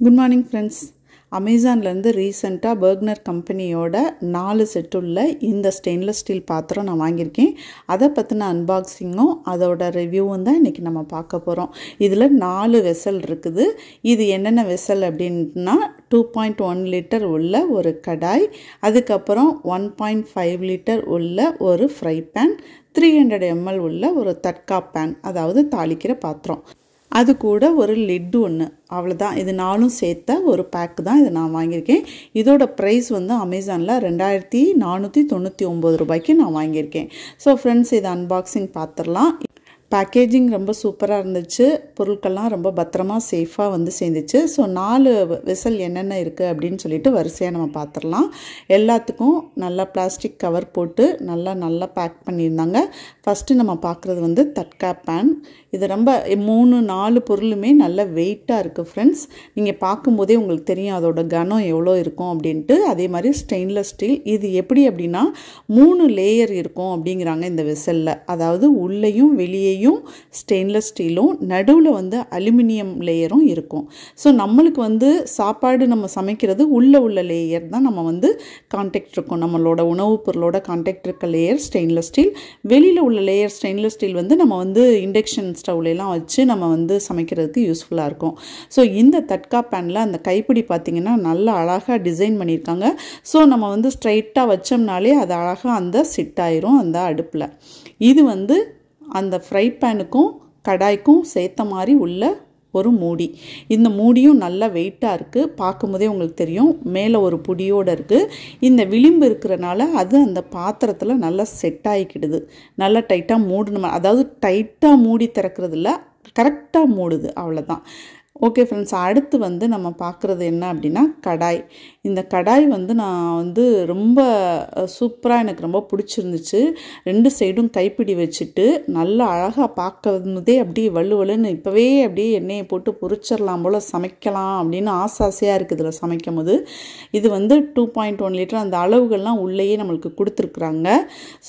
Good morning friends. அமேசான்லேருந்து ரீசெண்டாக Bergner கம்பெனியோட 4 set உள்ள இந்த ஸ்டெயின்லெஸ் ஸ்டீல் பாத்திரம் நான் வாங்கியிருக்கேன். அதை பற்றின அன்பாக்சிங்கும் அதோட ரிவ்யூவும் தான் இன்றைக்கி நம்ம பார்க்க போகிறோம். இதில் 4 வெசல் இருக்குது. இது என்னென்ன வெசல் அப்படின்னா 2.1 லிட்டர் உள்ள ஒரு கடாய், அதுக்கப்புறம் 1.5 லிட்டர் உள்ள ஒரு ஃப்ரை பேன், 300 ml உள்ள ஒரு தட்கா பேன், அதாவது தாளிக்கிற பாத்திரம், அது கூட ஒரு லிட்டு ஒன்று. அவ்வளோதான். இது 4ம் சேர்த்த ஒரு பேக் தான் இதை நான் வாங்கியிருக்கேன். இதோட ப்ரைஸ் வந்து அமேசானில் 2499 ரூபாய்க்கு நான் வாங்கியிருக்கேன். ஸோ ஃப்ரெண்ட்ஸ், இதை அன்பாக்சிங் பார்த்துடலாம். பேக்கேஜிங் ரொம்ப சூப்பராக இருந்துச்சு. பொருட்கள்லாம் ரொம்ப பத்திரமா சேஃபாக வந்து சேர்ந்துச்சு. ஸோ 4 வெசல் என்னென்ன இருக்குது அப்படின்னு சொல்லிட்டு வரிசையாக நம்ம பார்த்துடலாம். எல்லாத்துக்கும் நல்லா பிளாஸ்டிக் கவர் போட்டு நல்லா பேக் பண்ணியிருந்தாங்க. ஃபஸ்ட்டு நம்ம பார்க்குறது வந்து தட்கா பேன். இது ரொம்ப 3-4 பொருளுமே நல்ல வெயிட்டாக இருக்குது ஃப்ரெண்ட்ஸ். நீங்கள் பார்க்கும்போதே உங்களுக்கு தெரியும் அதோட கனம் எவ்வளோ இருக்கும் அப்படின்ட்டு. அதே மாதிரி ஸ்டெயின்லெஸ் ஸ்டீல். இது எப்படி அப்படின்னா 3 லேயர் இருக்கும் அப்படிங்கிறாங்க இந்த வெசலில். அதாவது உள்ளேயும் வெளியேயும் ஸ்டெயின்லெஸ் ஸ்டீலும், நடுவில் வந்து அலுமினியம் லேயரும் இருக்கும். ஸோ நம்மளுக்கு வந்து சாப்பாடு நம்ம சமைக்கிறது உள்ள லேயர் தான் நம்ம வந்து கான்டாக்ட் இருக்கும். நம்மளோட உணவுப் பொருளோட கான்டாக்ட் இருக்க லேயர் ஸ்டெயின்லெஸ் ஸ்டீல். வெளியில் உள்ள லேயர் ஸ்டெயின்லெஸ் ஸ்டீல் வந்து நம்ம வந்து இண்டக்ஷன் ஸ்டவ்லாம் வச்சு நம்ம வந்து சமைக்கிறதுக்கு யூஸ்ஃபுல்லாக இருக்கும். ஸோ இந்த தட்கா பேனில் அந்த கைப்பிடி பார்த்திங்கன்னா நல்லா அழகாக டிசைன் பண்ணியிருக்காங்க. ஸோ நம்ம வந்து ஸ்ட்ரைட்டாக வச்சோம்னாலே அது அழகாக அந்த சிட் ஆயிரும் அந்த அடுப்பில். இது வந்து அந்த ஃப்ரை பேனுக்கும் கடாய்க்கும் சேர்த்த மாதிரி உள்ள ஒரு மூடி. இந்த மூடியும் நல்லா வெயிட்டாக இருக்குது. பார்க்கும்போதே உங்களுக்கு தெரியும் மேலே ஒரு புடியோடு இருக்குது. இந்த விளிம்பு இருக்கிறனால அது அந்த பாத்திரத்தில் நல்லா செட் ஆகிக்கிடுது. நல்லா டைட்டாக மூடணும். அதாவது டைட்டாக மூடி திறக்கிறது இல்லை, கரெக்டாக மூடுது, அவ்வளோதான். ஓகே ஃப்ரெண்ட்ஸ், அடுத்து வந்து நம்ம பார்க்குறது என்ன அப்படின்னா கடாய். இந்த கடாய் வந்து நான் வந்து ரொம்ப சூப்பராக, எனக்கு ரொம்ப பிடிச்சிருந்துச்சு. 2 சைடும் கைப்பிடி வச்சுட்டு நல்லா அழகாக பார்க்கும்போதே அப்படியே வலுவலுன்னு இப்போவே அப்படியே எண்ணெயை போட்டு பொரிச்சிடலாம் போல் சமைக்கலாம் அப்படின்னு ஆசையாக இருக்குது இதில் சமைக்கும் போது. இது வந்து 2.1 லிட்டர் அந்த அளவுகள்லாம் உள்ளேயே நம்மளுக்கு கொடுத்துருக்குறாங்க.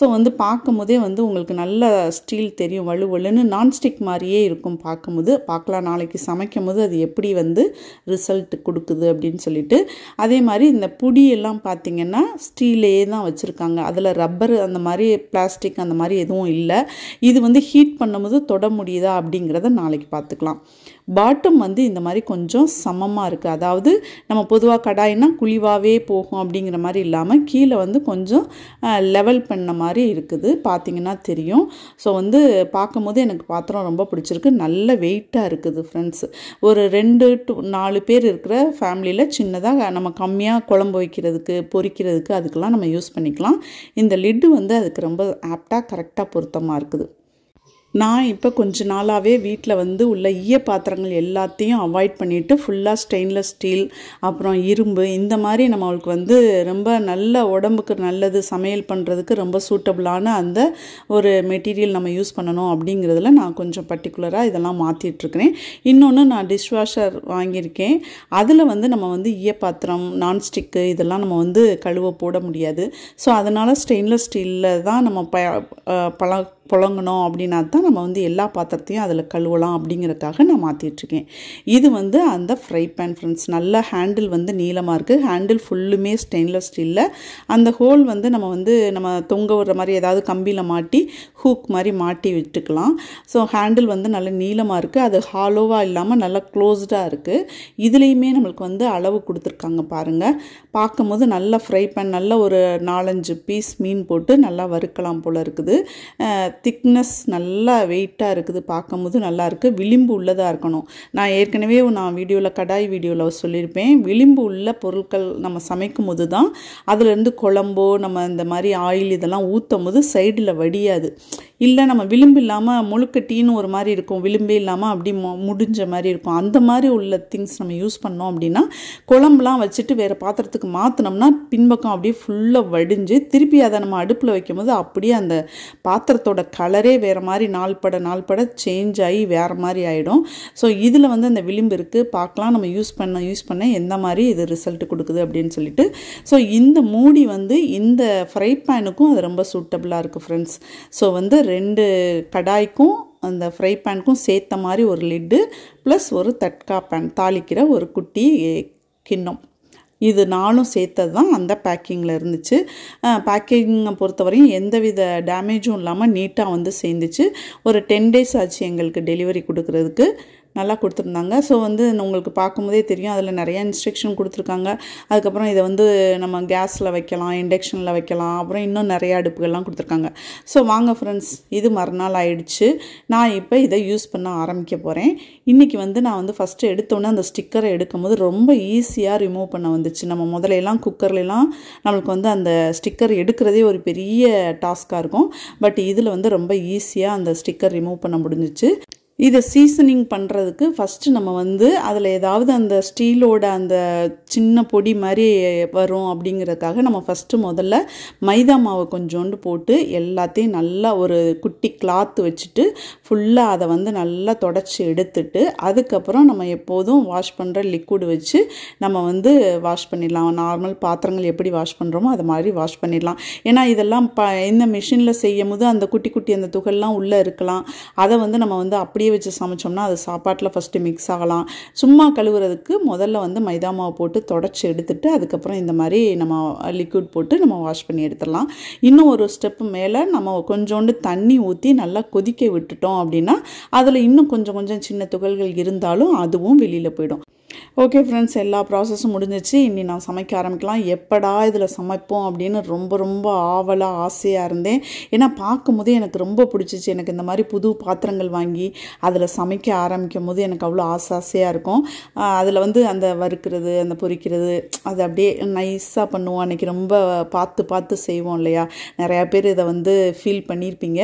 ஸோ வந்து பார்க்கும் போதே வந்து உங்களுக்கு நல்ல ஸ்டீல் தெரியும், வலுவலுன்னு நான்ஸ்டிக் மாதிரியே இருக்கும் பார்க்கும்போது. பார்க்கலாம் நாளைக்கு சமைக்கும் போது அது எப்படி வந்து ரிசல்ட் கொடுக்குது அப்படின்னு சொல்லிட்டு. அதே மாதிரி இந்த புடியெல்லாம் பார்த்திங்கன்னா ஸ்டீலே தான் வச்சுருக்காங்க. அதில் ரப்பர் அந்த மாதிரி பிளாஸ்டிக் அந்த மாதிரி எதுவும் இல்லை. இது வந்து ஹீட் பண்ணும்போது தொட முடியுதா அப்படிங்கிறத நாளைக்கு பார்த்துக்கலாம். பாட்டம் வந்து இந்த மாதிரி கொஞ்சம் சமமாக இருக்குது. அதாவது நம்ம பொதுவாக கடாயினா குழிவாகவே போகும் அப்படிங்கிற மாதிரி இல்லாமல் கீழே வந்து கொஞ்சம் லெவல் பண்ண மாதிரி இருக்குது, பார்த்திங்கன்னா தெரியும். ஸோ வந்து பார்க்கும் போது எனக்கு பாத்திரம் ரொம்ப பிடிச்சிருக்கு. நல்ல வெயிட்டாக இருக்குது ஃப்ரெண்ட்ஸ். ஒரு 2 to 4 பேர் இருக்கிற ஃபேமிலியில் சின்னதாக நம்ம கம்மியாக குழம்பு வைக்கிறதுக்கு, பொரிக்கிறதுக்கு, அதுக்கெல்லாம் நம்ம யூஸ் பண்ணிக்கலாம். இந்த லிட்டு வந்து அதுக்கு ரொம்ப ஆப்டாக கரெக்டாக பொருத்தமாக இருக்குது. நான் இப்போ கொஞ்ச நாளாகவே வீட்டில் வந்து உள்ள ஈய பாத்திரங்கள் எல்லாத்தையும் அவாய்ட் பண்ணிவிட்டு ஃபுல்லாக ஸ்டெயின்லெஸ் ஸ்டீல், அப்புறம் இரும்பு, இந்த மாதிரி நம்மளுக்கு வந்து ரொம்ப நல்ல உடம்புக்கு நல்லது, சமையல் பண்ணுறதுக்கு ரொம்ப சூட்டபுளான அந்த ஒரு மெட்டீரியல் நம்ம யூஸ் பண்ணணும் அப்படிங்கிறதுல நான் கொஞ்சம் பர்டிகுலராக இதெல்லாம் மாற்றிட்டுருக்கிறேன். இன்னொன்று, நான் டிஷ்வாஷர் வாங்கியிருக்கேன். அதில் வந்து நம்ம வந்து ஈய பாத்திரம், நான்ஸ்டிக்கு இதெல்லாம் நம்ம வந்து கழுவ போட முடியாது. ஸோ அதனால் ஸ்டெயின்லெஸ் ஸ்டீலில் தான் நம்ம புழங்கணும் அப்படின்னா தான் நம்ம வந்து எல்லா பாத்திரத்தையும் அதில் கழுவலாம் அப்படிங்கிறதுக்காக நான் மாற்றிட்டுருக்கேன். இது வந்து அந்த ஃப்ரை பேன் ஃப்ரெண்ட்ஸ். நல்ல ஹேண்டில் வந்து நீளமாக இருக்குது. ஹேண்டில் ஃபுல்லுமே ஸ்டெயின்லெஸ் ஸ்டீலில். அந்த ஹோல் வந்து நம்ம தொங்க விடுற மாதிரி ஏதாவது கம்பியில் மாட்டி ஹூக் மாதிரி மாட்டி விட்டுக்கலாம். ஸோ ஹேண்டில் வந்து நல்ல நீளமாக இருக்குது. அது ஹாலோவாக இல்லாமல் நல்லா க்ளோஸ்டாக இருக்குது. இதுலேயுமே நம்மளுக்கு வந்து அளவு கொடுத்துருக்காங்க பாருங்கள். பார்க்கும்போது நல்ல ஃப்ரை பேன், நல்ல ஒரு 4-5 பீஸ் மீன் போட்டு நல்லா வறுக்கலாம் போல் இருக்குது. திக்னஸ் நல்லா வெயிட்டாக இருக்குது. பார்க்கும்போது நல்லா இருக்குது. விளிம்பு உள்ளதாக இருக்கணும். நான் ஏற்கனவே கடாய் வீடியோவில் சொல்லியிருப்பேன், விளிம்பு உள்ள பொருட்கள் நம்ம சமைக்கும் போது தான் அதுலேருந்து குழம்போ நம்ம இந்த மாதிரி ஆயில் இதெல்லாம் ஊற்றும் போது சைடில் வடியாது. இல்லை நம்ம விளிம்பு இல்லாமல் முழுக்கட்டின்னு ஒரு மாதிரி இருக்கும், விளிம்பே இல்லாமல் அப்படி முடிஞ்ச மாதிரி இருக்கும். அந்த மாதிரி உள்ள திங்ஸ் நம்ம யூஸ் பண்ணோம் அப்படின்னா குழம்புலாம் வச்சுட்டு வேறு பாத்திரத்துக்கு மாற்றினோம்னா பின்பக்கம் அப்படியே ஃபுல்லாக வடிஞ்சு திருப்பி அதை நம்ம அடுப்பில் வைக்கும்போது அப்படியே அந்த பாத்திரத்தோட கலரே வேறு மாதிரி நாள்பட சேஞ்ச் ஆகி வேறு மாதிரி ஆகிடும். ஸோ இதில் வந்து அந்த விளிம்பு இருக்குது. பார்க்கலாம் நம்ம யூஸ் பண்ண எந்த மாதிரி இது ரிசல்ட் கொடுக்குது அப்படின்னு சொல்லிட்டு. ஸோ இந்த மூடி வந்து இந்த ஃப்ரை பேனுக்கும் அது ரொம்ப சூட்டபுளாக இருக்குது ஃப்ரெண்ட்ஸ். ஸோ வந்து 2 கடாய்க்கும் அந்த ஃப்ரை பேனுக்கும் சேர்த்த மாதிரி ஒரு லிட்டு ப்ளஸ் ஒரு தட்கா பேன் தாளிக்கிற ஒரு குட்டி கிண்ணம் இது 4ம் சேர்த்தது தான் அந்த பேக்கிங்கில் இருந்துச்சு. பேக்கிங்கை பொறுத்தவரையும் எந்தவித டேமேஜும் இல்லாமல் நீட்டாக வந்து சேர்ந்துச்சு. ஒரு 10 days ஆச்சு எங்களுக்கு டெலிவரி கொடுக்குறதுக்கு. நல்லா கொடுத்துருந்தாங்க. ஸோ வந்து உங்களுக்கு பார்க்கும்போதே தெரியும் அதில் நிறைய இன்ஸ்ட்ரக்ஷன் கொடுத்துருக்காங்க. அதுக்கப்புறம் இதை வந்து நம்ம கேஸில் வைக்கலாம், இண்டக்ஷனில் வைக்கலாம், அப்புறம் இன்னும் நிறைய அடுப்புகள்லாம் கொடுத்துருக்காங்க. ஸோ வாங்க ஃப்ரெண்ட்ஸ், இது மறுநாள் ஆயிடுச்சு. நான் இப்போ இதை யூஸ் பண்ண ஆரம்பிக்க போகிறேன். இன்றைக்கி வந்து நான் வந்து ஃபஸ்ட்டு எடுத்தோன்னே அந்த ஸ்டிக்கரை எடுக்கும்போது ரொம்ப ஈஸியாக ரிமூவ் பண்ண வந்துச்சு. நம்ம முதலையெல்லாம் குக்கர்லாம் நம்மளுக்கு வந்து அந்த ஸ்டிக்கர் எடுக்கிறதே ஒரு பெரிய டாஸ்காக இருக்கும். பட் இதில் வந்து ரொம்ப ஈஸியாக அந்த ஸ்டிக்கர் ரிமூவ் பண்ண முடிஞ்சிச்சு. இதை சீசனிங் பண்ணுறதுக்கு ஃபஸ்ட்டு நம்ம வந்து அதில் ஏதாவது அந்த ஸ்டீலோட அந்த சின்ன பொடி மாதிரி வரும் அப்படிங்கிறதுக்காக நம்ம ஃபஸ்ட்டு முதல்ல மைதா மாவை கொஞ்சோண்டு போட்டு எல்லாத்தையும் நல்லா ஒரு குட்டி கிளாத்து வச்சுட்டு ஃபுல்லாக அதை வந்து நல்லா தொடச்சி எடுத்துட்டு அதுக்கப்புறம் நம்ம எப்போதும் வாஷ் பண்ணுற லிக்விட் வச்சு நம்ம வந்து வாஷ் பண்ணிடலாம். நார்மல் பாத்திரங்கள் எப்படி வாஷ் பண்ணுறோமோ அது மாதிரி வாஷ் பண்ணிடலாம். ஏன்னா இதெல்லாம் இந்த மிஷினில் செய்யும் போது அந்த குட்டி குட்டி அந்த துகள்லாம் உள்ளே இருக்கலாம். அதை வந்து நம்ம வந்து அப்படியே வச்சு சமைச்சோம்னா அது சாப்பாட்டில் ஃபஸ்ட்டு மிக்ஸ் ஆகலாம். சும்மா கழுவுறதுக்கு முதல்ல வந்து மைதா மாவு போட்டு தொடச்சி எடுத்துட்டு அதுக்கப்புறம் இந்த மாதிரி நம்ம லிக்விட் போட்டு நம்ம வாஷ் பண்ணி எடுத்துடலாம். இன்னும் ஒரு ஸ்டெப்பு மேலே நம்ம கொஞ்சோண்டு தண்ணி ஊற்றி நல்லா கொதிக்க விட்டுட்டோம் அப்படின்னா அதில் இன்னும் கொஞ்சம் கொஞ்சம் சின்ன துகள்கள் இருந்தாலும் அதுவும் வெளியில் போயிடும். ஓகே ஃப்ரெண்ட்ஸ், எல்லா ப்ராசஸும் முடிஞ்சிச்சு. இனி நான் சமைக்க ஆரம்பிக்கலாம். எப்படா இதில் சமைப்போம் அப்படின்னு ரொம்ப ரொம்ப ஆவலாக ஆசையாக இருந்தேன். ஏன்னா பார்க்கும்போதே எனக்கு ரொம்ப பிடிச்சிச்சு. எனக்கு இந்த மாதிரி புது பாத்திரங்கள் வாங்கி அதில் சமைக்க ஆரம்பிக்கும் போது எனக்கு அவ்வளோ ஆசையாக இருக்கும். அதில் வந்து அந்த வறுக்கிறது, அந்த பொரிக்கிறது, அது அப்படியே நைஸாக பண்ணுவோம். அன்றைக்கி ரொம்ப பார்த்து செய்வோம் இல்லையா? நிறையா பேர் இதை வந்து ஃபீல் பண்ணியிருப்பீங்க.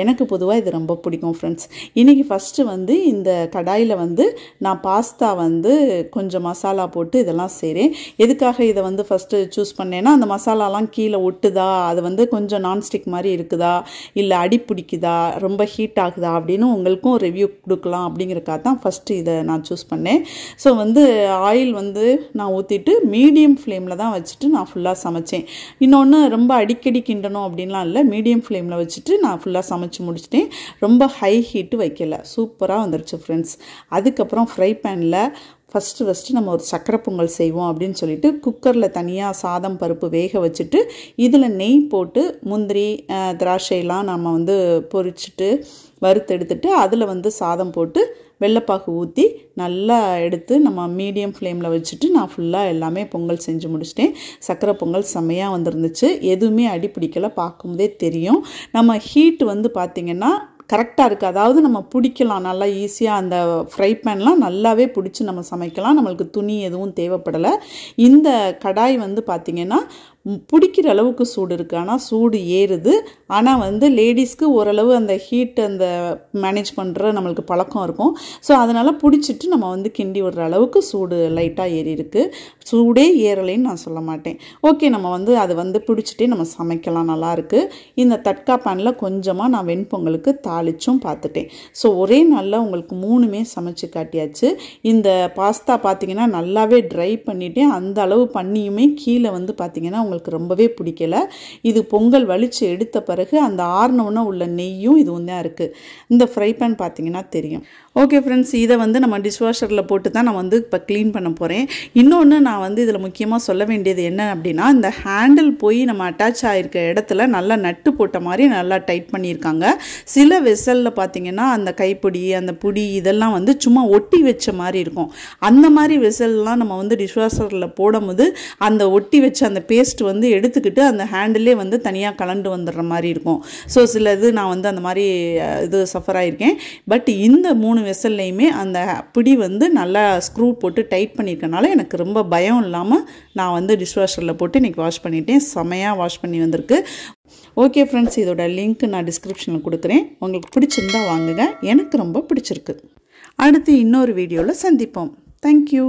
எனக்கு பொதுவாக இது ரொம்ப பிடிக்கும் ஃப்ரெண்ட்ஸ். இன்றைக்கி ஃபஸ்ட்டு வந்து இந்த கடாயில் வந்து நான் பாஸ்தா வந்து கொஞ்சம் மசாலா போட்டு இதெல்லாம் செய்கிறேன். எதுக்காக இதை வந்து ஃபஸ்ட்டு சூஸ் பண்ணேன்னா அந்த மசாலாலாம் கீழே ஒட்டுதா, அது வந்து கொஞ்சம் நான்ஸ்டிக் மாதிரி இருக்குதா, இல்லை அடி பிடிக்குதா, ரொம்ப ஹீட் ஆகுதா அப்படின்னு உங்களுக்கும் ரிவ்யூ கொடுக்கலாம் அப்படிங்கிறக்காக தான் ஃபஸ்ட்டு இதை நான் சூஸ் பண்ணேன். ஸோ வந்து ஆயில் வந்து நான் ஊற்றிட்டு மீடியம் ஃப்ளேமில் தான் வச்சுட்டு நான் ஃபுல்லாக சமைச்சேன். இன்னொன்று ரொம்ப அடிக்கடி கிண்டணும் அப்படின்லாம் இல்லை, மீடியம் ஃப்ளேமில் வச்சுட்டு நான் ஃபுல்லாக சமைச்சு முடிச்சிட்டேன். ரொம்ப ஹை ஹீட்டு வைக்கல, சூப்பராக வந்துருச்சு ஃப்ரெண்ட்ஸ். அதுக்கப்புறம் ஃப்ரை பேனில் ஃபஸ்ட்டு நம்ம ஒரு சக்கரை பொங்கல் செய்வோம் அப்படின்னு சொல்லிட்டு குக்கரில் தனியாக சாதம் பருப்பு வேக வச்சுட்டு இதில் நெய் போட்டு முந்திரி திராட்சையெல்லாம் நம்ம வந்து பொரிச்சிட்டு வறுத்து எடுத்துட்டு அதில் வந்து சாதம் போட்டு வெள்ளைப்பாகு ஊற்றி நல்லா எடுத்து நம்ம மீடியம் ஃப்ளேமில் வச்சுட்டு நான் ஃபுல்லாக எல்லாமே பொங்கல் செஞ்சு முடிச்சிட்டேன். சக்கரை பொங்கல் செம்மையாக வந்துருந்துச்சு. எதுவுமே அடி பிடிக்கலை, பார்க்கும்போதே தெரியும். நம்ம ஹீட் வந்து பார்த்திங்கன்னா கரெக்டாக இருக்குது. அதாவது நம்ம பிடிக்கலாம் நல்லா ஈஸியாக. அந்த ஃப்ரை பேன்லாம் நல்லாவே பிடிச்சி நம்ம சமைக்கலாம். நம்மளுக்கு துணி எதுவும் தேவைப்படலை. இந்த கடாய் வந்து பார்த்திங்கன்னா பிடிக்கிற அளவுக்கு சூடு இருக்குது. ஆனால் சூடு ஏறுது. ஆனால் வந்து லேடிஸ்க்கு ஓரளவு அந்த ஹீட் அந்த மேனேஜ் பண்ணுற நம்மளுக்கு பழக்கம் இருக்கும். ஸோ அதனால் பிடிச்சிட்டு நம்ம வந்து கிண்டி விடுற அளவுக்கு சூடு லைட்டாக ஏறி இருக்குது. சூடே ஏறலைன்னு நான் சொல்ல மாட்டேன். ஓகே, நம்ம வந்து அதை வந்து பிடிச்சிட்டே நம்ம சமைக்கலாம், நல்லாயிருக்கு. இந்த தட்கா பேனில் கொஞ்சமாக நான் வெண்பொங்கலுக்கு தாளிச்சும் பார்த்துட்டேன். ஸோ ஒரே நாளில் உங்களுக்கு 3மே சமைச்சு காட்டியாச்சு. இந்த பாஸ்தா பார்த்திங்கன்னா நல்லாவே ட்ரை பண்ணிவிட்டேன். அந்த அளவு பண்ணியுமே கீழே வந்து பார்த்திங்கன்னா உங்களுக்கு ரொம்பவே பிடிக்கல. இது பொங்கல் வலிச்சு எடுத்த பிறகு அந்த ஆறுனவுன்னு உள்ள நெய்யும் இதுவும் தான் இருக்குது. இந்த ஃப்ரை பேன் பார்த்திங்கன்னா தெரியும். ஓகே ஃப்ரெண்ட்ஸ், இதை வந்து நம்ம டிஷ்வாஷரில் போட்டு தான் நான் வந்து இப்போ க்ளீன் பண்ண போகிறேன். இன்னொன்று நான் வந்து இதில் முக்கியமாக சொல்ல வேண்டியது என்ன அப்படின்னா, இந்த ஹேண்டில் போய் நம்ம அட்டாச் ஆகிருக்க இடத்துல நல்லா நட்டு போட்ட மாதிரி நல்லா டைட் பண்ணியிருக்காங்க. சில வெசலில் பார்த்திங்கன்னா அந்த கைப்பிடி அந்த புடி இதெல்லாம் வந்து சும்மா ஒட்டி வச்ச மாதிரி இருக்கும். அந்த மாதிரி வெசல்லாம் நம்ம வந்து டிஷ்வாஷரில் போடும்போது அந்த ஒட்டி வச்ச அந்த பேஸ்ட் வந்து எடுத்துக்கிட்டு அந்த ஹேண்டிலே வந்து தனியாக கலண்டு வந்துடுற மாதிரி இருக்கும். ஸோ சில இது நான் வந்து அந்த மாதிரி இது சஃபர் ஆகியிருக்கேன். பட் இந்த 3 வெசல்லையுமே அந்த பிடி வந்து நல்லா ஸ்க்ரூ போட்டு டைட் பண்ணியிருக்கனால எனக்கு ரொம்ப பயம் இல்லாமல் நான் வந்து டிஷ்வாஷரில் போட்டு இன்றைக்கி வாஷ் பண்ணிட்டேன். செமையாக வாஷ் பண்ணி வந்திருக்கு. ஓகே ஃப்ரெண்ட்ஸ், இதோட லிங்க் நான் டிஸ்கிரிப்ஷனில் கொடுக்குறேன். உங்களுக்கு பிடிச்சிருந்தா வாங்குங்க. எனக்கு ரொம்ப பிடிச்சிருக்கு. அடுத்து இன்னொரு வீடியோவில் சந்திப்போம். தேங்க்யூ.